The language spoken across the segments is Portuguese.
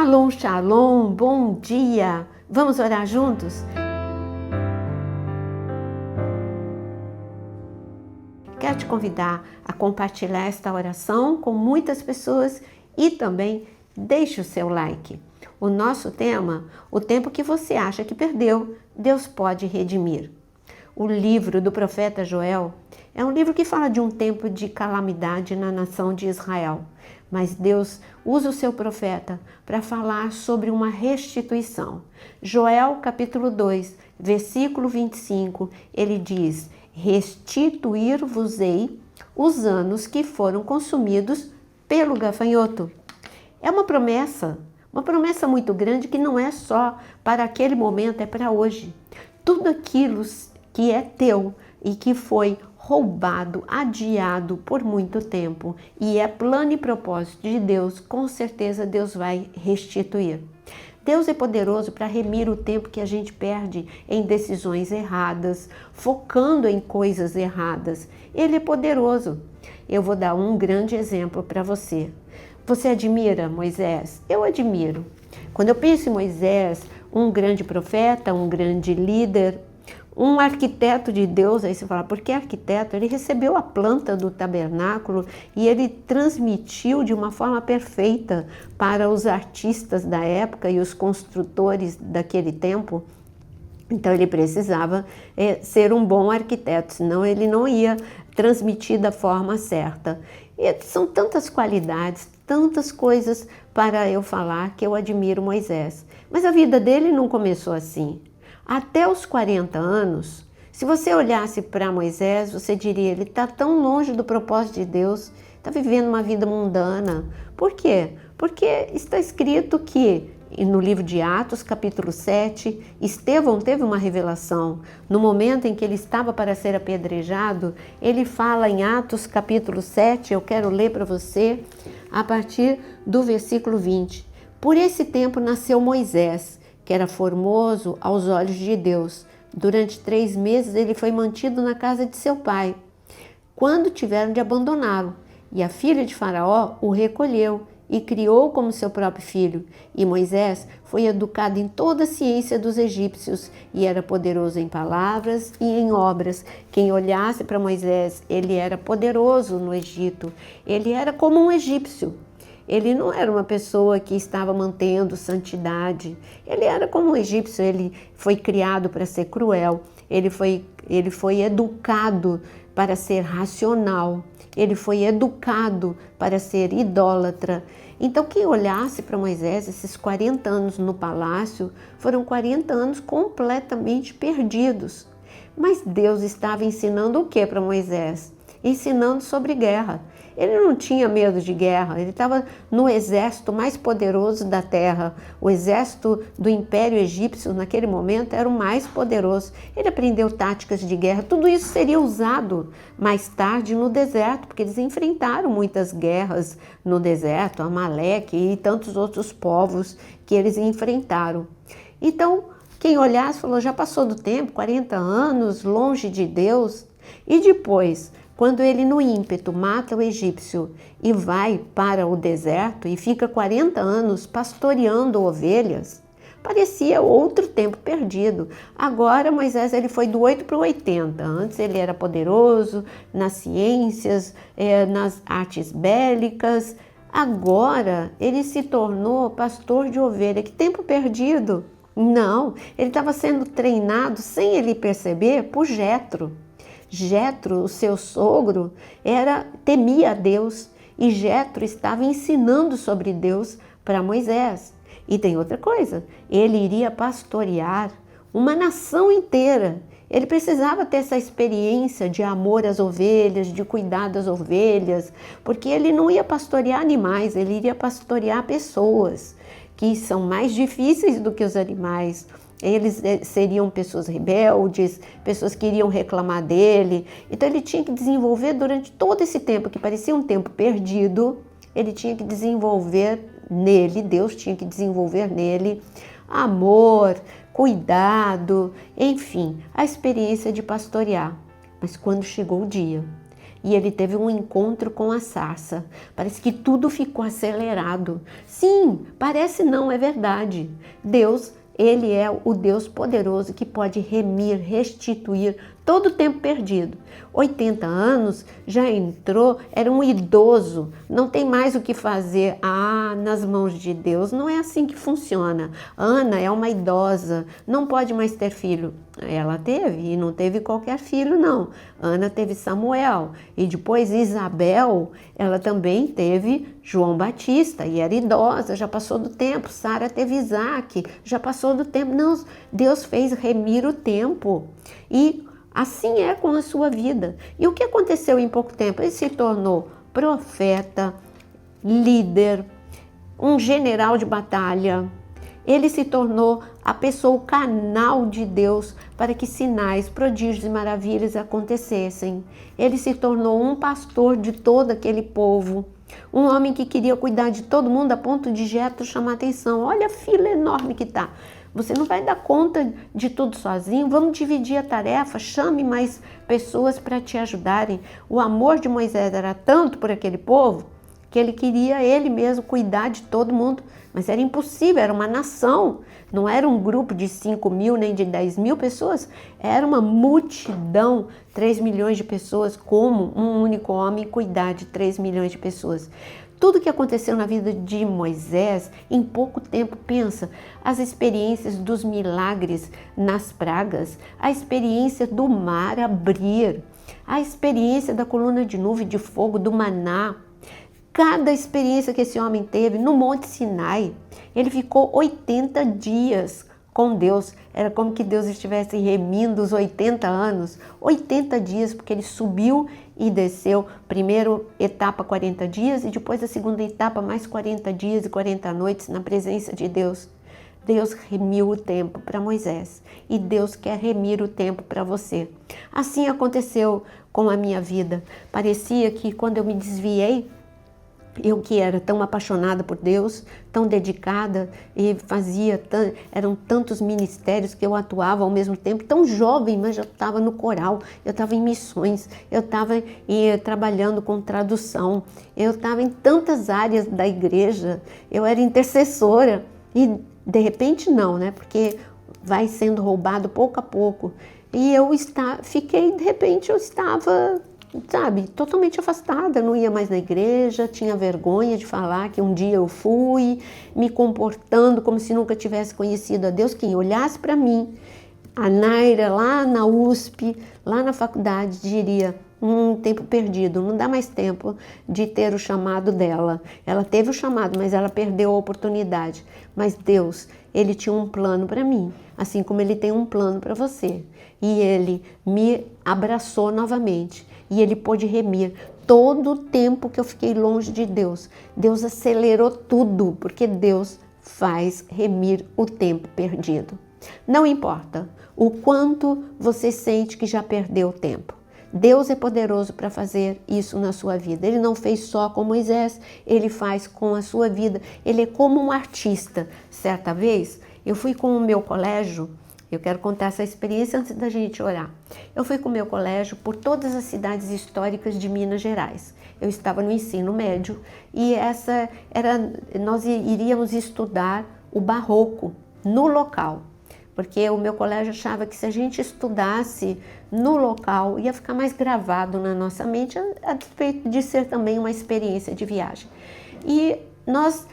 Shalom, shalom, bom dia! Vamos orar juntos? Quero te convidar a compartilhar esta oração com muitas pessoas e também deixe o seu like. O nosso tema, o tempo que você acha que perdeu, Deus pode redimir. O livro do profeta Joel é um livro que fala de um tempo de calamidade na nação de Israel. Mas Deus usa o seu profeta para falar sobre uma restituição. Joel capítulo 2, versículo 25, ele diz: restituir-vos-ei os anos que foram consumidos pelo gafanhoto. É uma promessa muito grande que não é só para aquele momento, é para hoje. Tudo aquilo que é teu e que foi roubado, adiado por muito tempo e é plano e propósito de Deus, com certeza Deus vai restituir. Deus é poderoso para remir o tempo que a gente perde em decisões erradas, focando em coisas erradas. Ele é poderoso. Eu vou dar um grande exemplo para você. Você admira Moisés? Eu admiro. Quando eu penso em Moisés, um grande profeta, um grande líder, um arquiteto de Deus, aí você fala, porque arquiteto? Ele recebeu a planta do tabernáculo e ele transmitiu de uma forma perfeita para os artistas da época e os construtores daquele tempo. Então ele precisava ser um bom arquiteto, senão ele não ia transmitir da forma certa. E são tantas qualidades, tantas coisas para eu falar que eu admiro Moisés. Mas a vida dele não começou assim. Até os 40 anos, se você olhasse para Moisés, você diria, ele está tão longe do propósito de Deus, está vivendo uma vida mundana. Por quê? Porque está escrito que no livro de Atos, capítulo 7, Estevão teve uma revelação. No momento em que ele estava para ser apedrejado, ele fala em Atos, capítulo 7, eu quero ler para você, a partir do versículo 20. Por esse tempo nasceu Moisés, que era formoso aos olhos de Deus. Durante 3 meses ele foi mantido na casa de seu pai, quando tiveram de abandoná-lo. E a filha de Faraó o recolheu e criou como seu próprio filho. E Moisés foi educado em toda a ciência dos egípcios e era poderoso em palavras e em obras. Quem olhasse para Moisés, ele era poderoso no Egito. Ele era como um egípcio. Ele não era uma pessoa que estava mantendo santidade. Ele era como um egípcio, ele foi criado para ser cruel. Ele foi educado para ser racional. Ele foi educado para ser idólatra. Então, quem olhasse para Moisés, esses 40 anos no palácio, foram 40 anos completamente perdidos. Mas Deus estava ensinando o que para Moisés? Ensinando sobre guerra. Ele não tinha medo de guerra, ele estava no exército mais poderoso da terra. O exército do Império Egípcio naquele momento era o mais poderoso. Ele aprendeu táticas de guerra, tudo isso seria usado mais tarde no deserto, porque eles enfrentaram muitas guerras no deserto, Amaleque e tantos outros povos que eles enfrentaram. Então, quem olhasse falou, já passou do tempo, 40 anos, longe de Deus. E depois, quando ele no ímpeto mata o egípcio e vai para o deserto e fica 40 anos pastoreando ovelhas, parecia outro tempo perdido. Agora Moisés ele foi do 8 para o 80. Antes ele era poderoso nas ciências, nas artes bélicas. Agora ele se tornou pastor de ovelha. Que tempo perdido! Não, ele estava sendo treinado sem ele perceber por Jetro. Jetro, o seu sogro, temia a Deus e Jetro estava ensinando sobre Deus para Moisés. E tem outra coisa, ele iria pastorear uma nação inteira. Ele precisava ter essa experiência de amor às ovelhas, de cuidar das ovelhas, porque ele não ia pastorear animais, ele iria pastorear pessoas que são mais difíceis do que os animais. Eles seriam pessoas rebeldes, pessoas que iriam reclamar dele. Então ele tinha que desenvolver durante todo esse tempo, que parecia um tempo perdido, ele tinha que desenvolver nele, Deus tinha que desenvolver nele amor, cuidado, enfim, a experiência de pastorear. Mas quando chegou o dia e ele teve um encontro com a sarça. Parece que tudo ficou acelerado. Sim, parece não, é verdade. Deus, ele é o Deus poderoso que pode remir, restituir todo o tempo perdido. 80 anos, já entrou, era um idoso, não tem mais o que fazer. Nas mãos de Deus não é assim que funciona. Ana é uma idosa, não pode mais ter filho. Ela teve, e não teve qualquer filho não. Ana teve Samuel, e depois Isabel, ela também teve João Batista, e era idosa, já passou do tempo. Sara teve Isaac, já passou do tempo. Não, Deus fez remir o tempo, e assim é com a sua vida. E o que aconteceu em pouco tempo? Ele se tornou profeta, líder, um general de batalha. Ele se tornou a pessoa, o canal de Deus para que sinais, prodígios e maravilhas acontecessem. Ele se tornou um pastor de todo aquele povo. Um homem que queria cuidar de todo mundo a ponto de Jetro chamar atenção. Olha a fila enorme que está. Você não vai dar conta de tudo sozinho, vamos dividir a tarefa, chame mais pessoas para te ajudarem. O amor de Moisés era tanto por aquele povo que ele queria ele mesmo cuidar de todo mundo, mas era impossível, era uma nação, não era um grupo de 5.000 nem de 10.000 pessoas, era uma multidão, 3 milhões de pessoas, como um único homem cuidar de 3 milhões de pessoas. Tudo que aconteceu na vida de Moisés, em pouco tempo, pensa, as experiências dos milagres nas pragas, a experiência do mar abrir, a experiência da coluna de nuvem de fogo, do maná, cada experiência que esse homem teve no Monte Sinai, ele ficou 80 dias com Deus. Era como que Deus estivesse remindo os 80 anos, 80 dias, porque ele subiu e desceu, primeiro etapa 40 dias e depois a segunda etapa mais 40 dias e 40 noites na presença de Deus. Deus remiu o tempo para Moisés e Deus quer remir o tempo para você. Assim aconteceu com a minha vida. Parecia que quando eu me desviei, eu que era tão apaixonada por Deus, tão dedicada e eram tantos ministérios que eu atuava ao mesmo tempo, tão jovem, mas já estava no coral, eu estava em missões, eu estava trabalhando com tradução, eu estava em tantas áreas da igreja, eu era intercessora e de repente não, né? Porque vai sendo roubado pouco a pouco e de repente eu estava, sabe, totalmente afastada, não ia mais na igreja, tinha vergonha de falar que um dia eu fui, me comportando como se nunca tivesse conhecido a Deus. Quem olhasse para mim, a Naira lá na USP, lá na faculdade, diria, tempo perdido, não dá mais tempo de ter o chamado dela. Ela teve o chamado, mas ela perdeu a oportunidade. Mas Deus, Ele tinha um plano para mim, assim como Ele tem um plano para você. E Ele me abraçou novamente. E Ele pôde remir todo o tempo que eu fiquei longe de Deus. Deus acelerou tudo, porque Deus faz remir o tempo perdido. Não importa o quanto você sente que já perdeu o tempo. Deus é poderoso para fazer isso na sua vida. Ele não fez só com Moisés, Ele faz com a sua vida. Ele é como um artista. Certa vez, eu fui com o meu colégio. Eu quero contar essa experiência antes da gente orar. Eu fui com o meu colégio por todas as cidades históricas de Minas Gerais. Eu estava no ensino médio e nós iríamos estudar o barroco no local. Porque o meu colégio achava que se a gente estudasse no local, ia ficar mais gravado na nossa mente, a despeito de ser também uma experiência de viagem. E nós,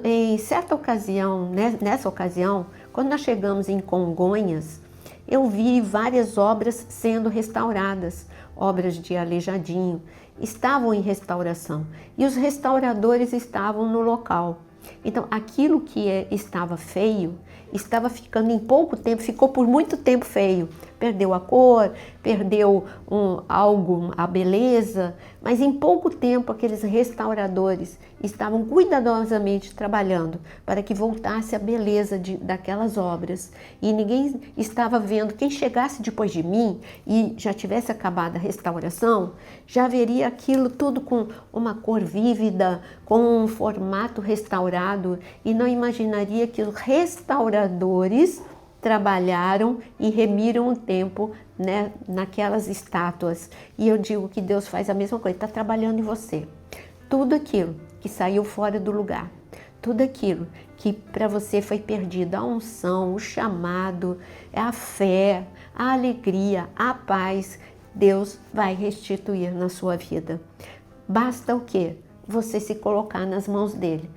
em certa ocasião, nessa ocasião, quando nós chegamos em Congonhas, eu vi várias obras sendo restauradas, obras de Aleijadinho, estavam em restauração e os restauradores estavam no local. Então, aquilo que estava feio, estava ficando em pouco tempo, ficou por muito tempo feio. Perdeu a cor, perdeu a beleza, mas em pouco tempo aqueles restauradores estavam cuidadosamente trabalhando para que voltasse a beleza daquelas obras. E ninguém estava vendo, quem chegasse depois de mim e já tivesse acabado a restauração, já veria aquilo tudo com uma cor vívida, com um formato restaurado e não imaginaria que os restauradores trabalharam e remiram o tempo, né, naquelas estátuas. E eu digo que Deus faz a mesma coisa, está trabalhando em você. Tudo aquilo que saiu fora do lugar, tudo aquilo que para você foi perdido, a unção, o chamado, a fé, a alegria, a paz, Deus vai restituir na sua vida. Basta o quê? Você se colocar nas mãos dele.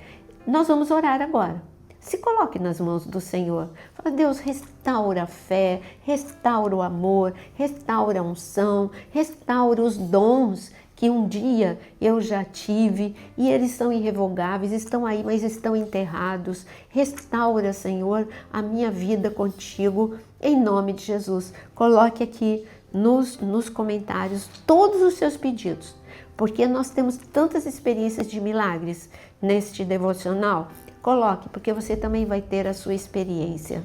Nós vamos orar agora. Se coloque nas mãos do Senhor. Fala, Deus, restaura a fé, restaura o amor, restaura a unção, restaura os dons que um dia eu já tive e eles são irrevogáveis, estão aí, mas estão enterrados. Restaura, Senhor, a minha vida contigo, em nome de Jesus. Coloque aqui nos comentários todos os seus pedidos, porque nós temos tantas experiências de milagres neste devocional. Coloque, porque você também vai ter a sua experiência.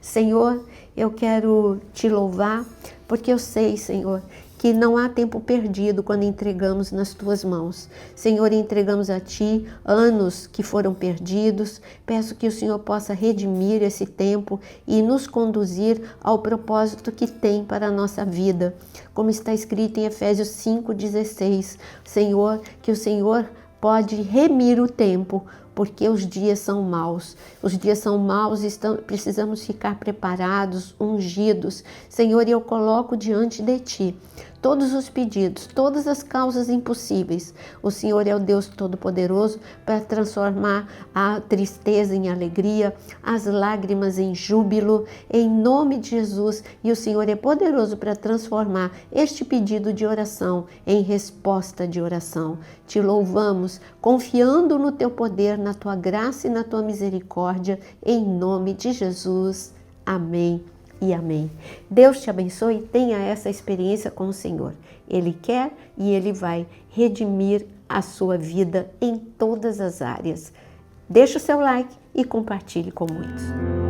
Senhor, eu quero te louvar, porque eu sei, Senhor, que não há tempo perdido quando entregamos nas tuas mãos. Senhor, entregamos a ti anos que foram perdidos. Peço que o Senhor possa redimir esse tempo e nos conduzir ao propósito que tem para a nossa vida. Como está escrito em Efésios 5,16. Senhor, que o Senhor pode remir o tempo, porque os dias são maus. Os dias são maus, precisamos ficar preparados, ungidos. Senhor, eu coloco diante de ti todos os pedidos, todas as causas impossíveis. O Senhor é o Deus Todo-Poderoso para transformar a tristeza em alegria, as lágrimas em júbilo, em nome de Jesus. E o Senhor é poderoso para transformar este pedido de oração em resposta de oração. Te louvamos, confiando no teu poder, na tua graça e na tua misericórdia, em nome de Jesus. Amém e amém. Deus te abençoe e tenha essa experiência com o Senhor. Ele quer e Ele vai redimir a sua vida em todas as áreas. Deixe o seu like e compartilhe com muitos.